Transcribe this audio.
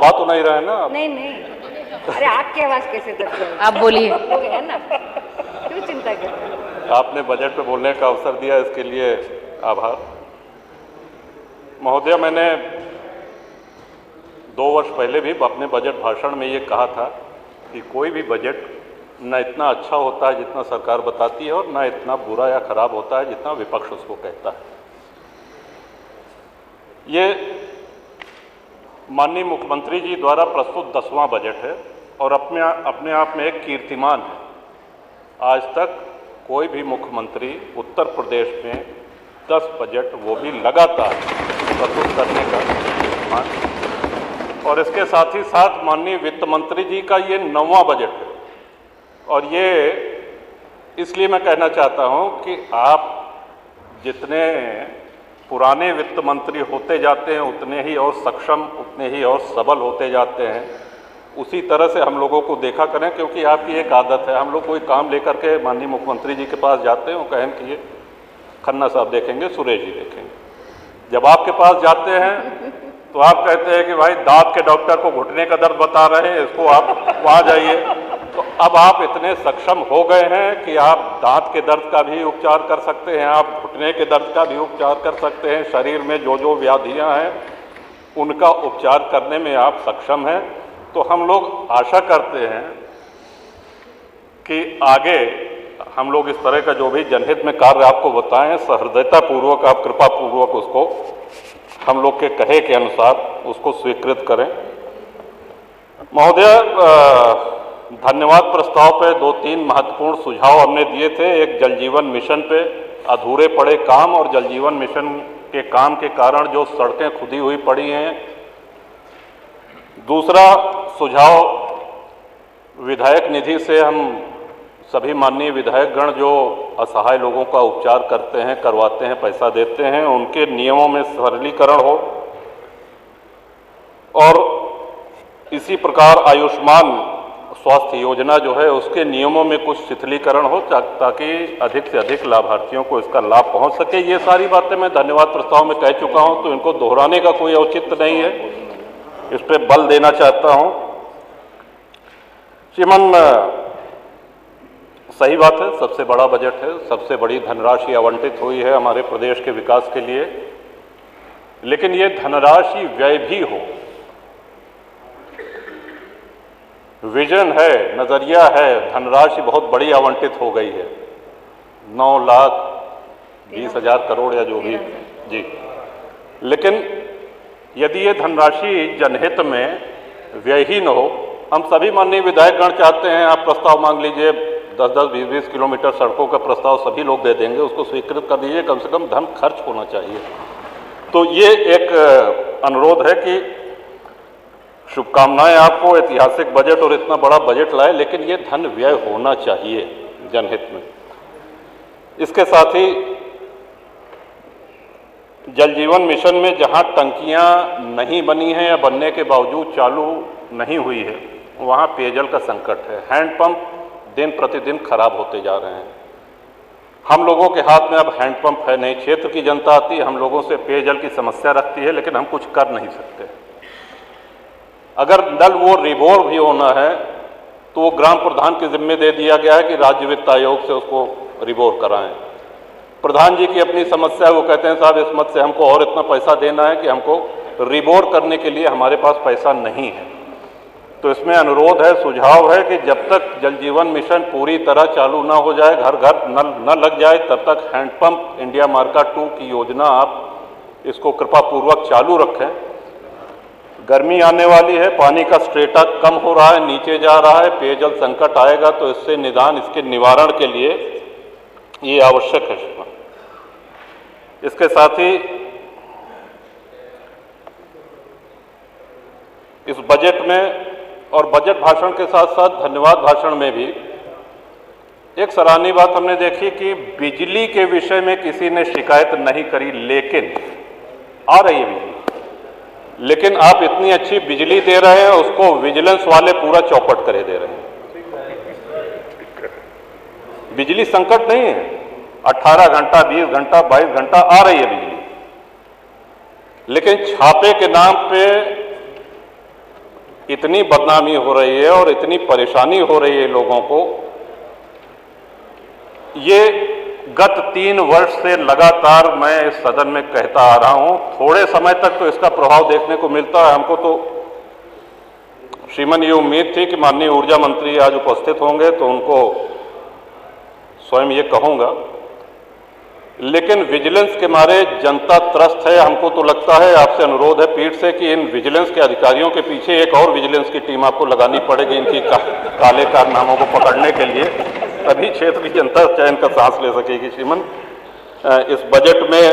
दबा तो नहीं रहे ना? नहीं नहीं, अरे आपकी आवाज कैसे दब जाएगी? आप बोलिए। हो गया ना, क्यों चिंता करते हैं? आपने बजट पे बोलने का अवसर दिया, इसके लिए आभार। महोदया, मैंने 2 वर्ष पहले भी अपने बजट भाषण में ये कहा था कि कोई भी बजट न इतना अच्छा होता है जितना सरकार बताती है, और न इतना बुरा या खराब होता है जितना विपक्ष उसको कहता है। ये माननीय मुख्यमंत्री जी द्वारा प्रस्तुत 10वां बजट है और अपने आप में एक कीर्तिमान है। आज तक कोई भी मुख्यमंत्री उत्तर प्रदेश में 10 बजट, वो भी लगातार, प्रस्तुत करने का कीर्तिमान। और इसके साथ ही साथ माननीय वित्त मंत्री जी का ये 9वां बजट है। और ये इसलिए मैं कहना चाहता हूं कि आप जितने पुराने वित्त मंत्री होते जाते हैं उतने ही और सक्षम, उतने ही और सबल होते जाते हैं। उसी तरह से हम लोगों को देखा करें, क्योंकि आपकी एक आदत है, हम लोग कोई काम लेकर के माननीय मुख्यमंत्री जी के पास जाते हैं, वो कहें कि ये खन्ना साहब देखेंगे, सुरेश जी देखेंगे। जब आपके पास जाते हैं तो आप कहते हैं कि भाई दांत के डॉक्टर को घुटने का दर्द बता रहे हैं, इसको आप वहाँ जाइए। तो अब आप इतने सक्षम हो गए हैं कि आप दांत के दर्द का भी उपचार कर सकते हैं, आप घुटने के दर्द का भी उपचार कर सकते हैं, शरीर में जो जो व्याधियां हैं उनका उपचार करने में आप सक्षम हैं। तो हम लोग आशा करते हैं कि आगे हम लोग इस तरह का जो भी जनहित में कार्य आपको बताएं, सहृदयतापूर्वक, आप कृपापूर्वक उसको हम लोग के कहे के अनुसार उसको स्वीकृत करें। महोदय, धन्यवाद प्रस्ताव पे 2-3 महत्वपूर्ण सुझाव हमने दिए थे। एक जल जीवन मिशन पे अधूरे पड़े काम और जल जीवन मिशन के काम के कारण जो सड़कें खुदी हुई पड़ी हैं। दूसरा सुझाव, विधायक निधि से हम सभी माननीय विधायकगण जो असहाय लोगों का उपचार करते हैं, करवाते हैं, पैसा देते हैं, उनके नियमों में सरलीकरण हो। और इसी प्रकार आयुष्मान स्वास्थ्य योजना जो है उसके नियमों में कुछ शिथिलीकरण हो, ताकि अधिक से अधिक लाभार्थियों को इसका लाभ पहुंच सके। ये सारी बातें मैं धन्यवाद प्रस्ताव में कह चुका हूं, तो इनको दोहराने का कोई औचित्य नहीं है, इस पर बल देना चाहता हूं। श्रीमान, सही बात है, सबसे बड़ा बजट है, सबसे बड़ी धनराशि आवंटित हुई है हमारे प्रदेश के विकास के लिए, लेकिन ये धनराशि व्यय भी हो। विजन है, नजरिया है, धनराशि बहुत बड़ी आवंटित हो गई है, 9,20,000 करोड़ या जो भी जी। लेकिन यदि ये धनराशि जनहित में व्ययहीन हो, हम सभी माननीय विधायकगण चाहते हैं, आप प्रस्ताव मांग लीजिए, 10-10, 20-20 किलोमीटर सड़कों का प्रस्ताव सभी लोग दे देंगे, उसको स्वीकृत कर दीजिए, कम से कम धन खर्च होना चाहिए। तो ये एक अनुरोध है कि शुभकामनाएं आपको, ऐतिहासिक बजट और इतना बड़ा बजट लाए, लेकिन ये धन व्यय होना चाहिए जनहित में। इसके साथ ही जल जीवन मिशन में जहां टंकियां नहीं बनी हैं या बनने के बावजूद चालू नहीं हुई है, वहां पेयजल का संकट है। हैंडपंप दिन प्रतिदिन खराब होते जा रहे हैं। हम लोगों के हाथ में अब हैंडपंप है नहीं, क्षेत्र की जनता आती है, हम लोगों से पेयजल की समस्या रखती है, लेकिन हम कुछ कर नहीं सकते। अगर नल वो रिबोर भी होना है तो वो ग्राम प्रधान के जिम्मे दे दिया गया है कि राज्य वित्त आयोग से उसको रिबोर कराएं। प्रधान जी की अपनी समस्या है, वो कहते हैं साहब इस मत से हमको और इतना पैसा देना है कि हमको रिबोर करने के लिए हमारे पास पैसा नहीं है। तो इसमें अनुरोध है, सुझाव है कि जब तक जल जीवन मिशन पूरी तरह चालू ना हो जाए, घर घर नल न लग जाए, तब तक हैंडपंप इंडिया मार्का 2 की योजना आप इसको कृपापूर्वक चालू रखें। गर्मी आने वाली है, पानी का स्ट्रेटा कम हो रहा है, नीचे जा रहा है, पेयजल संकट आएगा, तो इससे निदान, इसके निवारण के लिए ये आवश्यक है। इसके साथ ही इस बजट में और बजट भाषण के साथ साथ धन्यवाद भाषण में भी एक सराहनीय बात हमने देखी कि बिजली के विषय में किसी ने शिकायत नहीं करी, लेकिन आ रही है बिजली, लेकिन आप इतनी अच्छी बिजली दे रहे हैं, उसको विजिलेंस वाले पूरा चौपट करे दे रहे हैं। बिजली संकट नहीं है, 18 घंटा, 20 घंटा, 22 घंटा आ रही है बिजली, लेकिन छापे के नाम पे इतनी बदनामी हो रही है और इतनी परेशानी हो रही है लोगों को, ये गत 3 वर्ष से लगातार मैं इस सदन में कहता आ रहा हूं। थोड़े समय तक तो इसका प्रभाव देखने को मिलता है हमको, तो श्रीमान ये उम्मीद थी कि माननीय ऊर्जा मंत्री आज उपस्थित होंगे तो उनको स्वयं ये कहूंगा, लेकिन विजिलेंस के मारे जनता त्रस्त है। हमको तो लगता है, आपसे अनुरोध है पीठ से, कि इन विजिलेंस के अधिकारियों के पीछे एक और विजिलेंस की टीम आपको लगानी पड़ेगी इनकी काले कारनामों को पकड़ने के लिए, तभी क्षेत्र की जनता चैन का सांस ले सकेगी। श्रीमान, इस बजट में